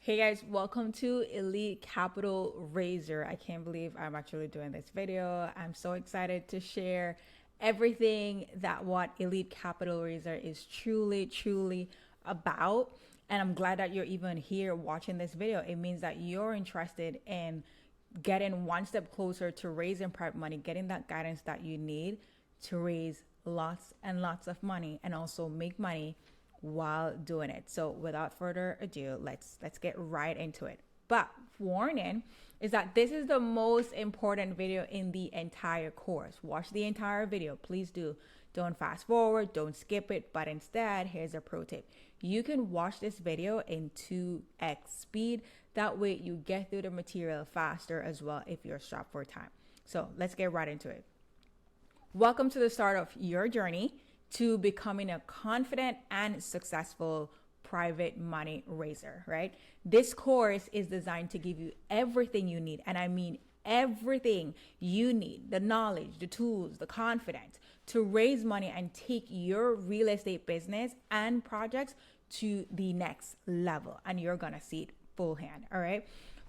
Hey guys, welcome to Elite Capital Raiser. I can't believe I'm actually doing this video. I'm so excited to share everything that what Elite Capital Raiser is truly about. And I'm glad that you're even here watching this video. It means that you're interested in getting one step closer to raising private money, getting that guidance that you need to raise lots and lots of money and also make money while doing it. So without further ado, let's get right into it. But warning is that this is the most important video in the entire course. Watch the entire video, please do. Don't fast forward, don't skip it, but instead, here's a pro tip. You can watch this video in 2x speed. That way you get through the material faster as well if you're strapped for time. So let's get right into it. Welcome to the start of your journey to becoming a confident and successful private money raiser, right? This course is designed to give you everything you need. And I mean everything you need, the knowledge, the tools, the confidence to raise money and take your real estate business and projects to the next level. And you're going to see it full hand. All right.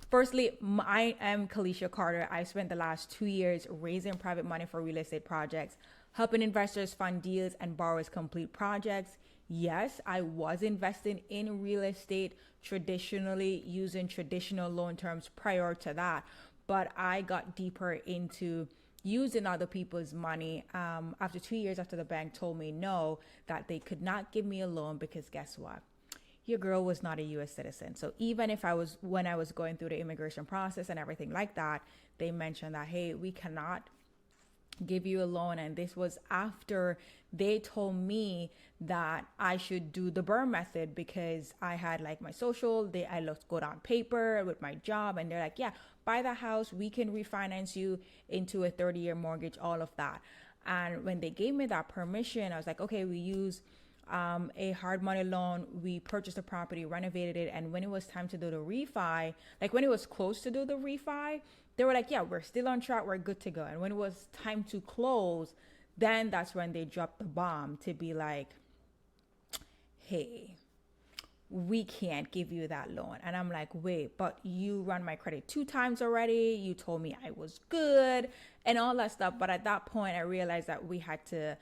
Firstly, I am Kalisha Carter. I spent the last 2 years raising private money for real estate projects, helping investors fund deals and borrowers complete projects. Yes, I was investing in real estate traditionally using traditional loan terms prior to that, but I got deeper into using other people's money after 2 years after the bank told me no, that they could not give me a loan because guess what? Your girl was not a US citizen. So even if when I was going through the immigration process and everything like that, they mentioned that, hey, we cannot give you a loan. And this was after they told me that I should do the Burr method because I had like my social, I looked good on paper with my job. And they're like, yeah, buy the house. We can refinance you into a 30-year mortgage, all of that. And when they gave me that permission, I was like, okay, we use a hard money loan. We purchased a property, renovated it. And when it was time to do the refi, like when it was close to do the refi, they were like, yeah, we're still on track. We're good to go. And when it was time to close, then that's when they dropped the bomb to be like, hey, we can't give you that loan. And I'm like, wait, but you run my credit 2 times already. You told me I was good and all that stuff. But at that point, I realized that we had to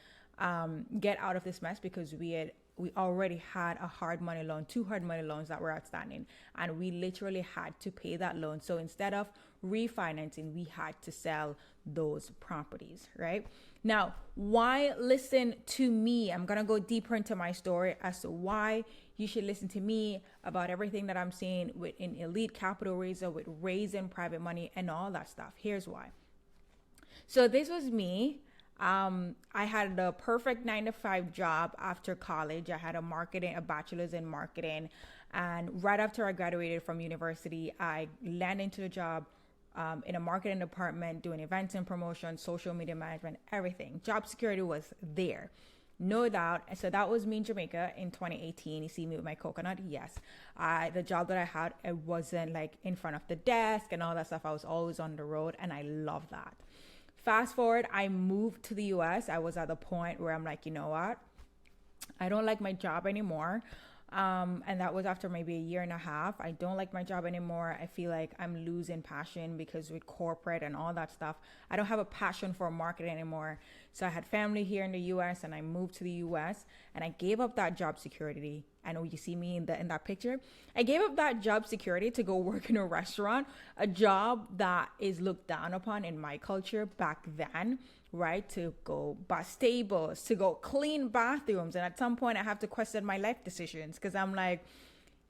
get out of this mess because we already had a hard money loan, 2 hard money loans that were outstanding, and we literally had to pay that loan. So instead of refinancing, we had to sell those properties. Right now, why listen to me? I'm gonna go deeper into my story as to why you should listen to me about everything that I'm seeing with an Elite Capital Raiser, with raising private money and all that stuff. Here's why. So this was me. I had the perfect 9-to-5 job after college. I had a bachelor's in marketing. And right after I graduated from university, I landed into a job in a marketing department doing events and promotion, social media management, everything. Job security was there. No doubt. So that was me in Jamaica in 2018. You see me with my coconut. Yes. The job that I had, it wasn't like in front of the desk and all that stuff. I was always on the road and I love that. Fast forward, I moved to the US. I was at the point where I'm like, you know what? I don't like my job anymore. And that was after maybe a year and a half. I don't like my job anymore. I feel like I'm losing passion because with corporate and all that stuff, I don't have a passion for marketing anymore. So I had family here in the US and I moved to the US and I gave up that job security. I know you see me in that picture. I gave up that job security to go work in a restaurant, a job that is looked down upon in my culture back then, right? To go bus tables, to go clean bathrooms. And at some point I have to question my life decisions because I'm like,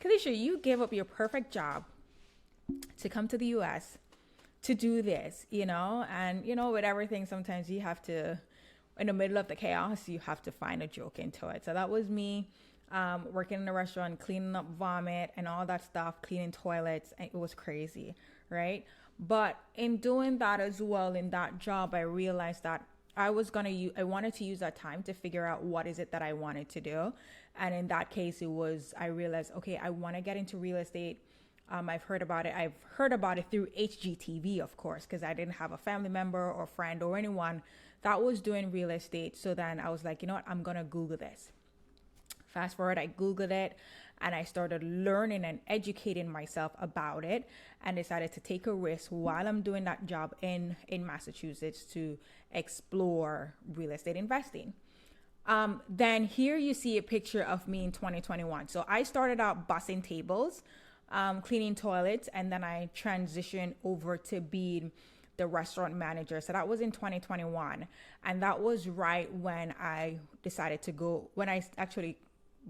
Kalisha, you gave up your perfect job to come to the US to do this, and with everything, sometimes you have to, in the middle of the chaos, you have to find a joke into it. So that was me. Working in a restaurant, cleaning up vomit and all that stuff, cleaning toilets. And it was crazy, right? But in doing that as well, in that job, I realized that I wanted to use that time to figure out what is it that I wanted to do. And in that case, I realized, okay, I want to get into real estate. I've heard about it. I've heard about it through HGTV, of course, because I didn't have a family member or friend or anyone that was doing real estate. So then I was like, you know what? I'm going to Google this. Fast forward, I Googled it and I started learning and educating myself about it and decided to take a risk while I'm doing that job in Massachusetts to explore real estate investing. Then here you see a picture of me in 2021. So I started out bussing tables, cleaning toilets, and then I transitioned over to being the restaurant manager. So that was in 2021. And that was right when I decided to go, when I actually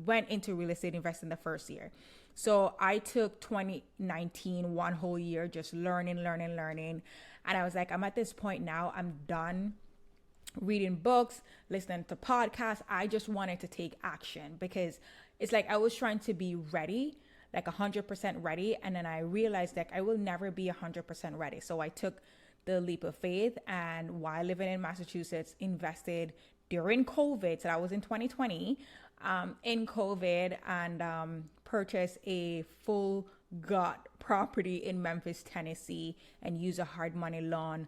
went into real estate investing the first year. So I took 2019, one whole year, just learning. And I was like, I'm at this point now, I'm done reading books, listening to podcasts. I just wanted to take action because it's like I was trying to be ready, like 100% ready. And then I realized that I will never be 100% ready. So I took the leap of faith, and while living in Massachusetts, invested during COVID. So that was in 2020, in COVID, and purchased a full gut property in Memphis, Tennessee, and used a hard money loan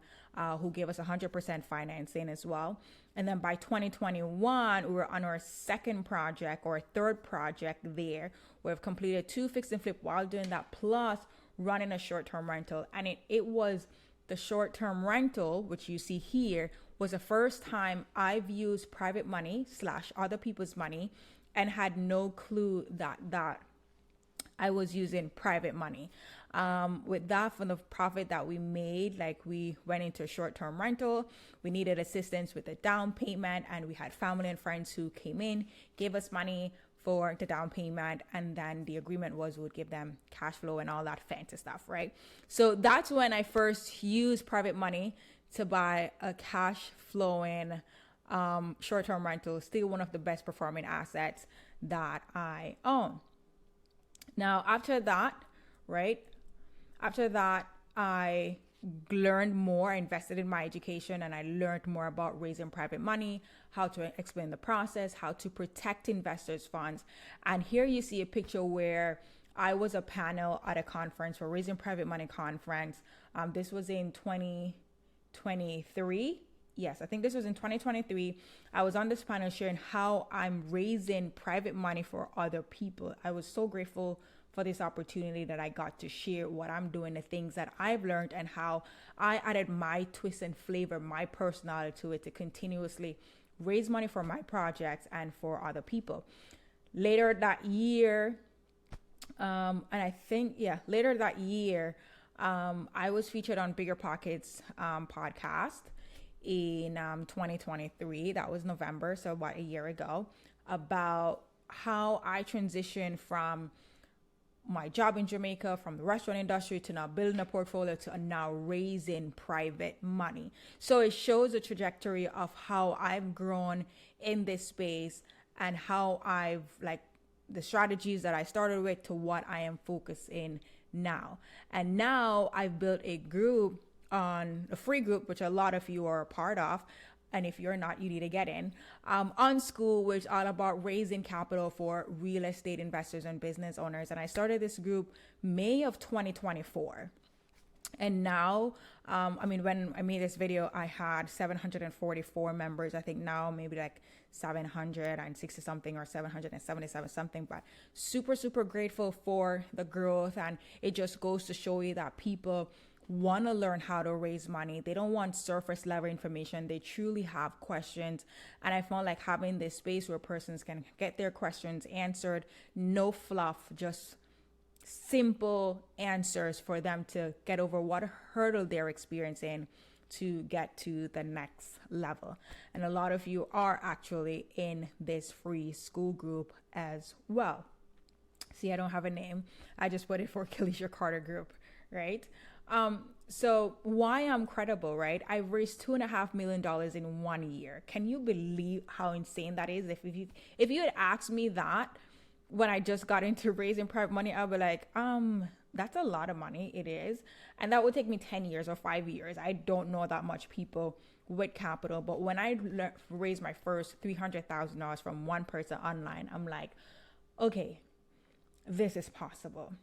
who gave us 100% financing as well. And then by 2021, we were on our second project or third project there. We've completed 2 fix and flip while doing that, plus running a short-term rental. And it was the short-term rental, which you see here, was the first time I've used private money / other people's money and had no clue that I was using private money. With that, from the profit that we made, like we went into a short-term rental, we needed assistance with the down payment, and we had family and friends who came in, gave us money for the down payment, and then the agreement was we would give them cash flow and all that fancy stuff, right? So that's when I first used private money to buy a cash flowing short-term rental, still one of the best performing assets that I own. Now, after that, I learned more, I invested in my education, and I learned more about raising private money, how to explain the process, how to protect investors' funds. And here you see a picture where I was a panel at a conference for Raising Private Money conference. This was in 2023. Yes, I think this was in 2023. I was on this panel sharing how I'm raising private money for other people. I was so grateful for this opportunity that I got to share what I'm doing, the things that I've learned, and how I added my twist and flavor, my personality to it to continuously raise money for my projects and for other people. Later that year, I was featured on Bigger Pockets podcast in 2023. That was November, so about a year ago, about how I transitioned from my job in Jamaica, from the restaurant industry, to now building a portfolio, to now raising private money. So it shows the trajectory of how I've grown in this space and how I've the strategies that I started with to what I am focused in now. And now I've built a group, on a free group, which a lot of you are a part of. And if you're not, you need to get in, on Skool, which is all about raising capital for real estate investors and business owners. And I started this group May of 2024. And now, when I made this video, I had 744 members. I think now maybe like 760 something or 777 something, but super, super grateful for the growth. And it just goes to show you that people want to learn how to raise money. They don't want surface level information. They truly have questions. And I found like having this space where persons can get their questions answered, no fluff, just simple answers for them to get over what hurdle they're experiencing to get to the next level. And a lot of you are actually in this free Skool group as well. See, I don't have a name. I just put it for Kalisha Carter group, right? So why I'm credible, right? I've raised $2.5 million in 1 year. Can you believe how insane that is? If you had asked me that when I just got into raising private money, I'd be like, that's a lot of money. It is. And that would take me 10 years or 5 years. I don't know that much people with capital, but when I raised my first $300,000 from one person online, I'm like, okay, this is possible.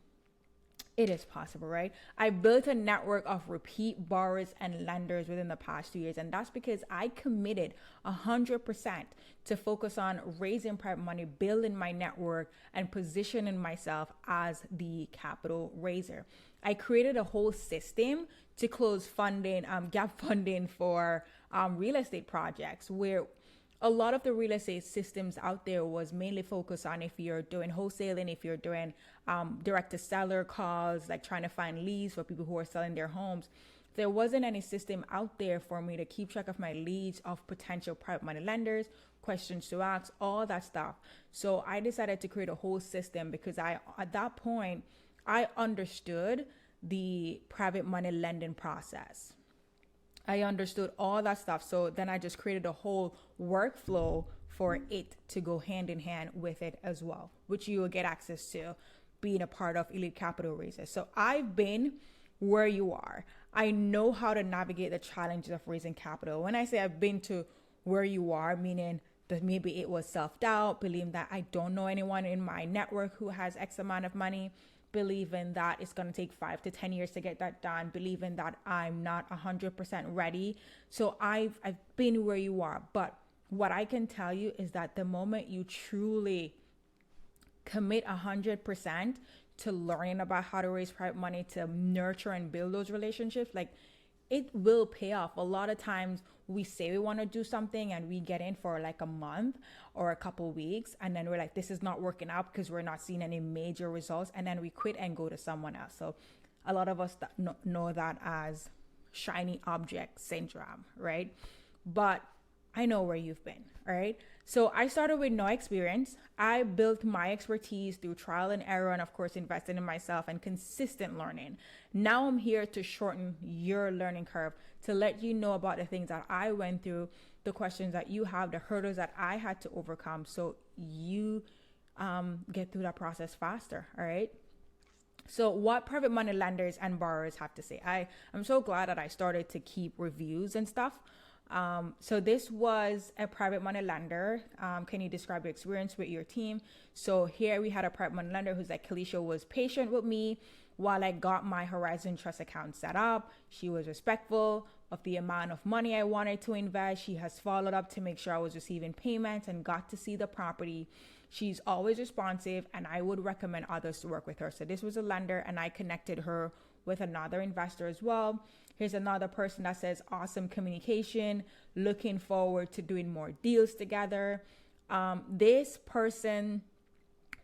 It is possible, right? I built a network of repeat borrowers and lenders within the past 2 years. And that's because I committed 100% to focus on raising private money, building my network, and positioning myself as the capital raiser. I created a whole system to close funding, gap funding for real estate projects, where a lot of the real estate systems out there was mainly focused on if you're doing wholesaling, if you're doing direct to seller calls, like trying to find leads for people who are selling their homes. There wasn't any system out there for me to keep track of my leads of potential private money lenders, questions to ask, all that stuff. So I decided to create a whole system because at that point, I understood the private money lending process. I understood all that stuff. So then I just created a whole workflow for it to go hand in hand with it as well, which you will get access to being a part of Elite Capital Raisers. So I've been where you are. I know how to navigate the challenges of raising capital. When I say I've been to where you are, meaning that maybe it was self-doubt, believing that I don't know anyone in my network who has X amount of money, believing that it's going to take 5 to 10 years to get that done, believing that I'm not 100% ready. So I've been where you are. But what I can tell you is that the moment you truly commit 100% to learning about how to raise private money, to nurture and build those relationships, like, it will pay off. A lot of times we say we want to do something and we get in for like a month or a couple weeks, and then we're like, this is not working out because we're not seeing any major results, and then we quit and go to someone else. So a lot of us know that as shiny object syndrome, right? But I know where you've been, all right? So I started with no experience. I built my expertise through trial and error, and of course, investing in myself and consistent learning. Now I'm here to shorten your learning curve, to let you know about the things that I went through, the questions that you have, the hurdles that I had to overcome, so you get through that process faster, all right? So what private money lenders and borrowers have to say. I'm so glad that I started to keep reviews and stuff. So this was a private money lender. Can you describe your experience with your team? So here we had a private money lender who's like, Kalisha was patient with me while I got my Horizon Trust account set up. She was respectful of the amount of money I wanted to invest. She has followed up to make sure I was receiving payments and got to see the property. She's always responsive, and I would recommend others to work with her. So this was a lender, and I connected her with another investor as well. Here's another person that says awesome communication, looking forward to doing more deals together. This person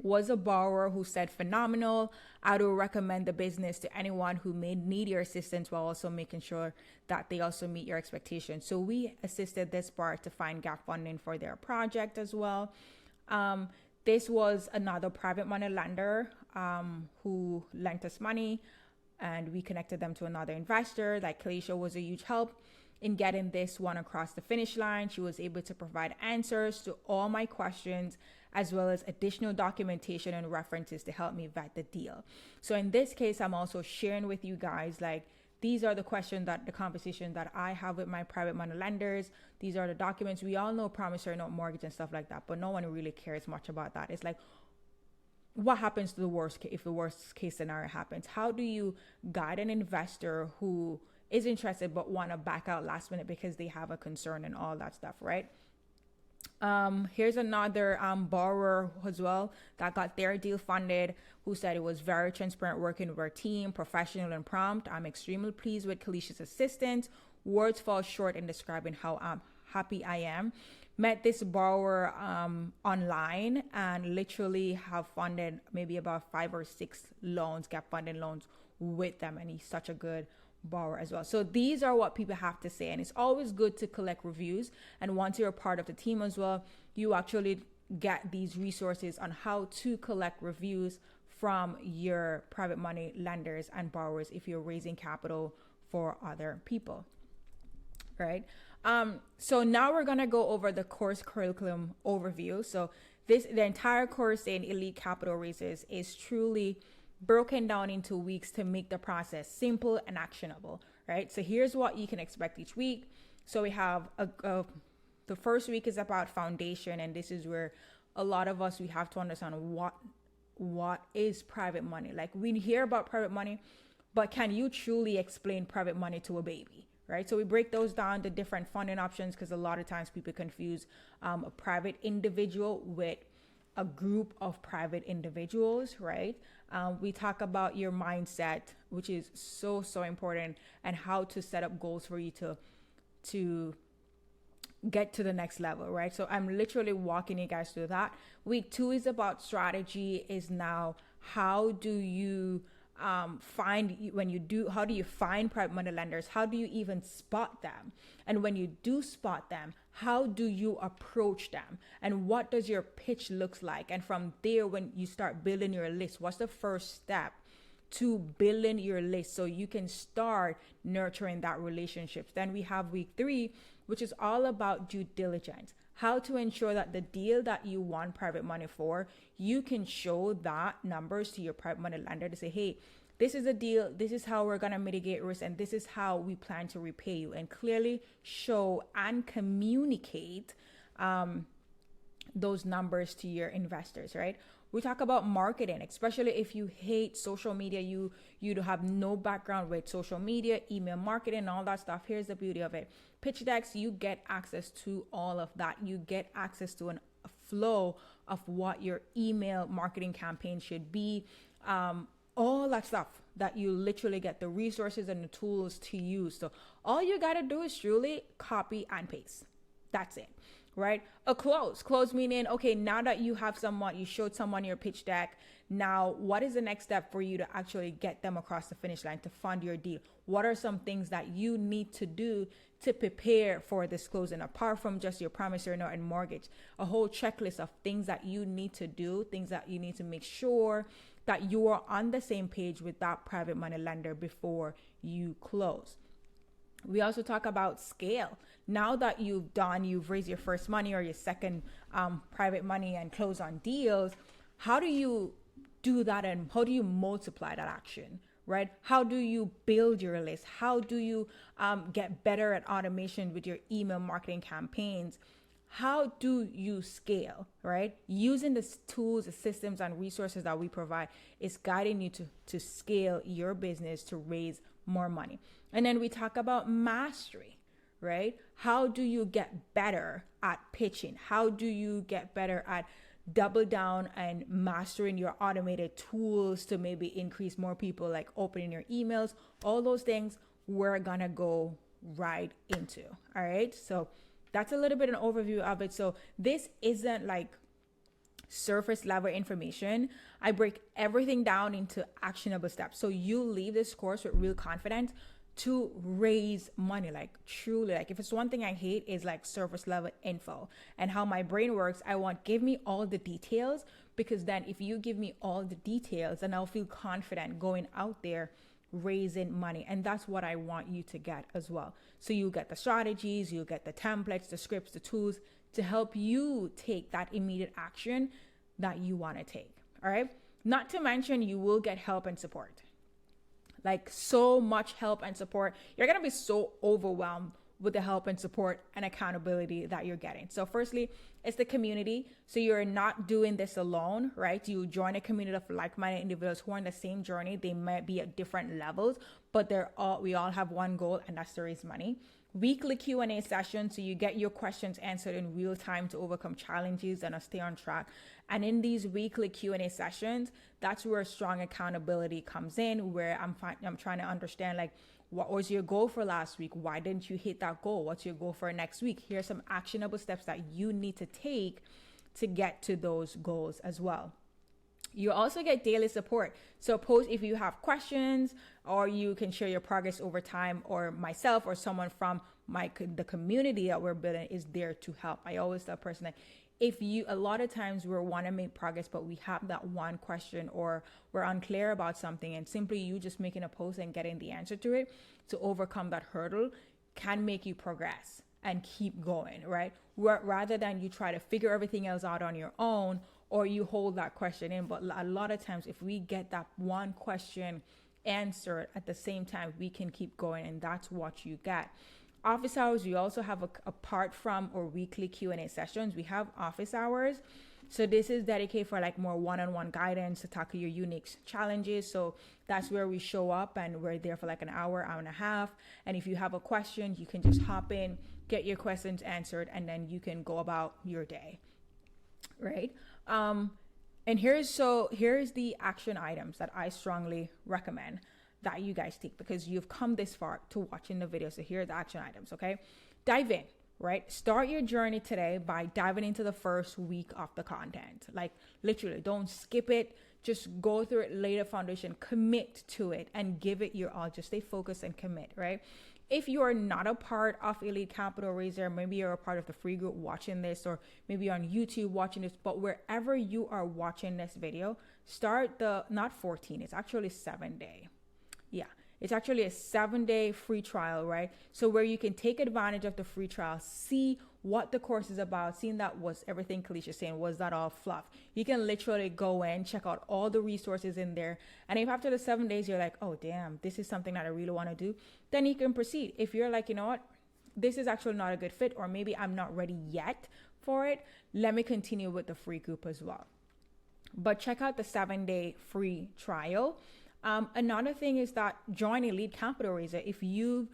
was a borrower who said phenomenal. I would recommend the business to anyone who may need your assistance, while also making sure that they also meet your expectations. So we assisted this borrower to find gap funding for their project as well. This was another private money lender who lent us money, and we connected them to another investor. Like, Kalisha was a huge help in getting this one across the finish line. She was able to provide answers to all my questions, as well as additional documentation and references to help me vet the deal. So in this case, I'm also sharing with you guys, like, these are the questions that the conversation that I have with my private money lenders. These are the documents. We all know promissory note, mortgage, and stuff like that, but no one really cares much about that. It's like, what happens to the worst case if the worst case scenario happens? How do you guide an investor who is interested but want to back out last minute because they have a concern and all that stuff, right? Here's another borrower as well that got their deal funded, who said it was very transparent working with our team, professional and prompt. I'm extremely pleased with Kalisha's assistance. Words fall short in describing how happy I am. Met this borrower online and literally have funded maybe about 5 or 6 loans, gap funding loans with them, and he's such a good borrower as well. So these are what people have to say, and it's always good to collect reviews. And once you're a part of the team as well, you actually get these resources on how to collect reviews from your private money lenders and borrowers if you're raising capital for other people, right? So now we're gonna go over the course curriculum overview. So the entire course in Elite Capital Raisers is truly broken down into weeks to make the process simple and actionable, right? So here's what you can expect each week. So we have the first week is about foundation, and this is where a lot of us, we have to understand what is private money? Like, we hear about private money, but can you truly explain private money to a baby? Right. So we break those down to different funding options, because a lot of times people confuse a private individual with a group of private individuals, right? We talk about your mindset, which is so, so important, and how to set up goals for you to get to the next level, right? So I'm literally walking you guys through that. Week 2 is about strategy. Is now, how do you find, when you do, how do you find private money lenders? How do you even spot them? And when you do spot them, how do you approach them? And what does your pitch looks like? And from there, when you start building your list, what's the first step to building your list so you can start nurturing that relationship? Then we have week 3, which is all about due diligence. How to ensure that the deal that you want private money for, you can show that numbers to your private money lender to say, hey, this is a deal, this is how we're going to mitigate risk, and this is how we plan to repay you, and clearly show and communicate those numbers to your investors, right? We talk about marketing, especially if you hate social media, you have no background with social media, email marketing, all that stuff. Here's the beauty of it. Pitch decks, you get access to all of that. You get access to a flow of what your email marketing campaign should be. All that stuff that you literally get the resources and the tools to use. So all you got to do is truly copy and paste. That's it. Right? A close meaning, okay, now that you have someone, you showed someone your pitch deck. Now, what is the next step for you to actually get them across the finish line to fund your deal? What are some things that you need to do to prepare for this closing, apart from just your promissory note and mortgage? A whole checklist of things that you need to do, things that you need to make sure that you are on the same page with that private money lender before you close. We also talk about scale. Now that you've raised your first money or your second private money and close on deals, how do you do that, and how do you multiply that action, right? How do you build your list? How do you get better at automation with your email marketing campaigns? How do you scale, right? Using the tools, the systems, and resources that we provide is guiding you to scale your business to raise more money. And then we talk about mastery, right? How do you get better at pitching? How do you get better at double down and mastering your automated tools to maybe increase more people, like opening your emails? All those things we're gonna go right into. All right. So that's a little bit an overview of it. So this isn't like surface level information. I break everything down into actionable steps. So you leave this course with real confidence to raise money. Like truly, like if it's one thing I hate is like surface level info. And how my brain works, I want, give me all the details, because then if you give me all the details, then I'll feel confident going out there raising money. And that's what I want you to get as well. So you get the strategies, you get the templates, the scripts, the tools to help you take that immediate action that you want to take. All right. Not to mention, you will get help and support. Like so much help and support. You're going to be so overwhelmed with the help and support and accountability that you're getting. So firstly, it's the community. So you're not doing this alone, right? You join a community of like-minded individuals who are on the same journey. They might be at different levels, but we all have one goal, and that's to raise money. Weekly Q&A sessions, so you get your questions answered in real time to overcome challenges and stay on track. And in these weekly Q&A sessions, that's where strong accountability comes in, where I'm trying to understand, like, what was your goal for last week? Why didn't you hit that goal? What's your goal for next week? Here's some actionable steps that you need to take to get to those goals as well. You also get daily support. So post if you have questions, or you can share your progress over time, or myself or someone from the community that we're building is there to help. I always tell a person that a lot of times we want to make progress, but we have that one question, or we're unclear about something, and simply you just making a post and getting the answer to it to overcome that hurdle can make you progress and keep going, right? Rather than you try to figure everything else out on your own, or you hold that question in. But a lot of times, if we get that one question answered at the same time, we can keep going, and that's what you get. Office hours, we also have apart from our weekly Q&A sessions, we have office hours So this is dedicated for like more one-on-one guidance to tackle your unique challenges. So that's where we show up, and we're there for like an hour, hour and a half. And if you have a question, you can just hop in, get your questions answered, and then you can go about your day, right? And here's the action items that I strongly recommend that you guys take, because you've come this far to watching the video. So here are the action items, okay? Dive in, right? Start your journey today by diving into the first week of the content. Like literally, don't skip it. Just go through it, lay the foundation, commit to it, and give it your all. Just stay focused and commit, right? If you are not a part of Elite Capital Raiser, maybe you're a part of the free group watching this, or maybe you're on YouTube watching this, but wherever you are watching this video, start the, not 14, it's actually 7-day. Yeah, it's actually a 7-day free trial, right? So where you can take advantage of the free trial, see what the course is about, seeing that was everything Kalisha saying, was that all fluff? You can literally go in, check out all the resources in there. And if after the 7 days, you're like, oh, damn, this is something that I really want to do, then you can proceed. If you're like, you know what, this is actually not a good fit, or maybe I'm not ready yet for it, let me continue with the free group as well. But check out the 7-day free trial. Another thing is that join Elite Capital Raiser. If you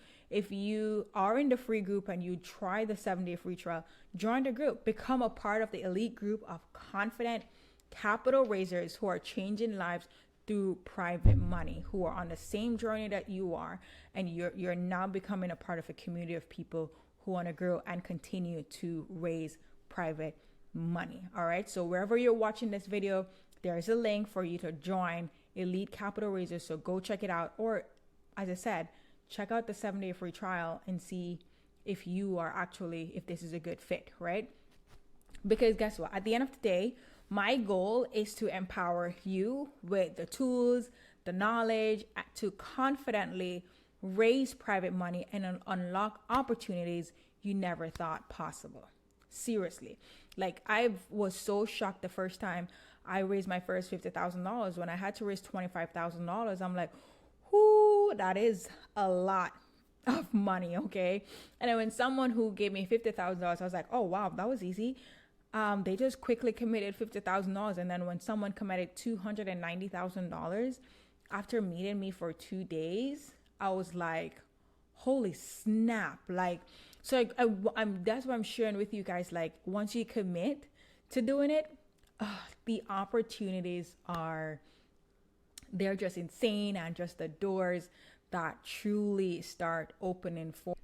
are in the free group and you try the 7-day free trial, join the group, become a part of the elite group of confident capital raisers who are changing lives through private money, who are on the same journey that you are, and you're now becoming a part of a community of people who want to grow and continue to raise private money. All right. So wherever you're watching this video, there's a link for you to join Elite Capital Raiser. So go check it out. Or as I said, check out the 7-day free trial and see if you are actually, if this is a good fit, right? Because guess what? At the end of the day, my goal is to empower you with the tools, the knowledge to confidently raise private money and unlock opportunities you never thought possible. Seriously. Like, I was so shocked the first time I raised my first $50,000. When I had to raise $25,000, I'm like, whoo, that is a lot of money, okay? And then when someone who gave me $50,000, I was like, oh, wow, that was easy. They just quickly committed $50,000. And then when someone committed $290,000 after meeting me for 2 days, I was like, holy snap. Like, so that's what I'm sharing with you guys. Like, once you commit to doing it, the opportunities they're just insane, and just the doors that truly start opening for.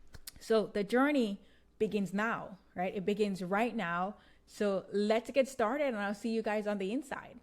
So the journey begins now, right? It begins right now. So let's get started, and I'll see you guys on the inside.